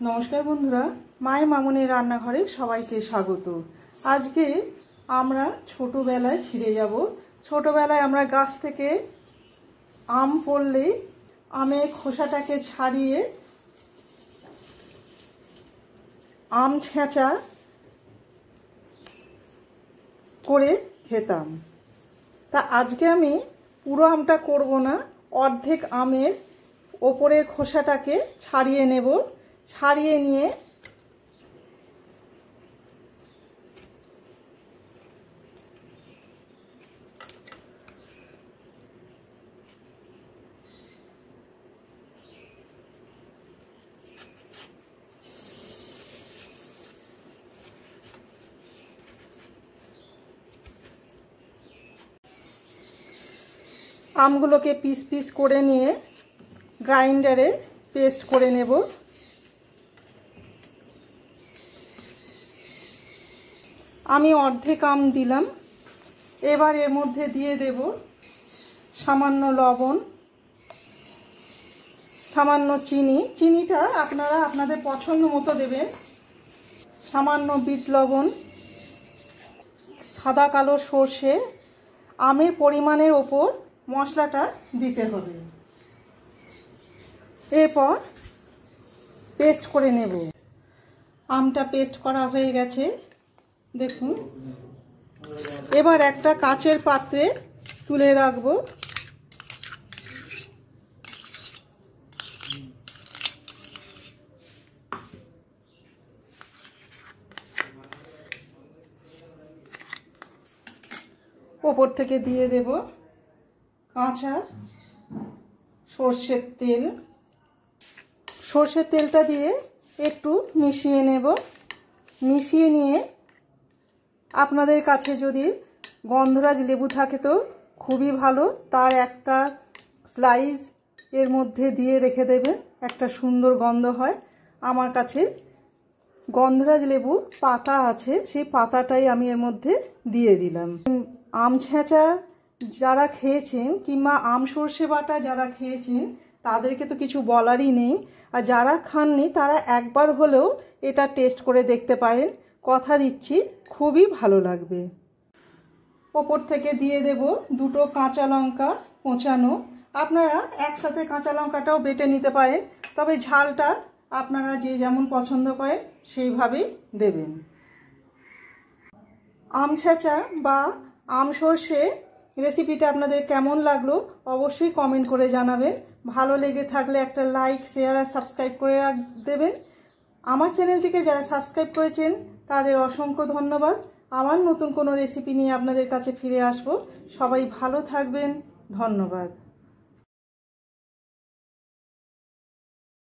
नमस्कार बंधुरा माय मामुनी रान्नाघरे सबाइके स्वागत। आज के आमरा छोटोबेलाय फिरे যাব। छोटोबेलाय आमरा गाछ थेके आम पड़ले आमेर खोसाटाके छाड़िए आम छेঁচা करे खेताम। ता आजके आमी पुरो आमटा करब ना, अर्धेक आमेर ओपरेर खोसाटाके छाड़िए नेब। छाड़िए निये आमगुलोके पिस पिस करे निये ग्राइंडारे पेस्ट करे नेब। आमी अर्धेक आम दिलाम। एबार एर मध्य दिए देब सामान्य लवण, सामान्य चीनी। चीनीटा आपनारा आपनादेर पछंद मतो देबेन। सामान्य बीट लवण, सादा कालो सर्षे। आमेर परिमाणेर ओपर मशलाटा दिते होबे। एरपर पेस्ट करे नेब। आमटा पेस्ट करा हये गेछे देखुन। एबार एकटा काचेर पात्रे तुले राखबो। ओपर थेके दिए देब काँचा सर्षेर तेल। सर्षेर तेलटा दिए एकटू मिशिए नेब। मिशिए निये आपनादेर काछे जोदि गंधराज लेबू थाके तो खूबই भालो, तार एकटा स्लाइस एर मध्य दिए रेखे देबेन, एकटा सुंदर गंध हय। आमार काछे गंधराज लेबू पाता आछे, सेई पाताटाई आमी एर मध्य दिए दिलाम। आम छेঁচা যারা খেয়েছেন কিংবা আম সরষে বাটা যারা খেয়েছেন তাদেরকে তো কিছু বলারই নেই, আর যারা খাননি তারা একবার হলেও এটা টেস্ট করে দেখতে পারেন। কথা দিচ্ছি খুবই ভালো লাগবে। ওপর থেকে দিয়ে দেব দুটো কাঁচা লঙ্কা কোঁচানো। আপনারা একসাথে কাঁচা লঙ্কাটাও বেটে নিতে পারেন, তবে ঝালটা আপনারা যে যেমন পছন্দ করেন সেইভাবেই দেবেন। আম ছ্যাঁচা বা আম সরষে রেসিপিটা আপনাদের কেমন লাগলো অবশ্যই কমেন্ট করে জানাবেন। ভালো লেগে থাকলে একটা লাইক, শেয়ার আর সাবস্ক্রাইব করে দেবেন। আমার চ্যানেলটিকে যারা সাবস্ক্রাইব করেছেন তাদের অসংখ্য ধন্যবাদ। আমার নতুন কোনো রেসিপি নিয়ে আপনাদের কাছে ফিরে আসব। সবাই ভালো থাকবেন। ধন্যবাদ।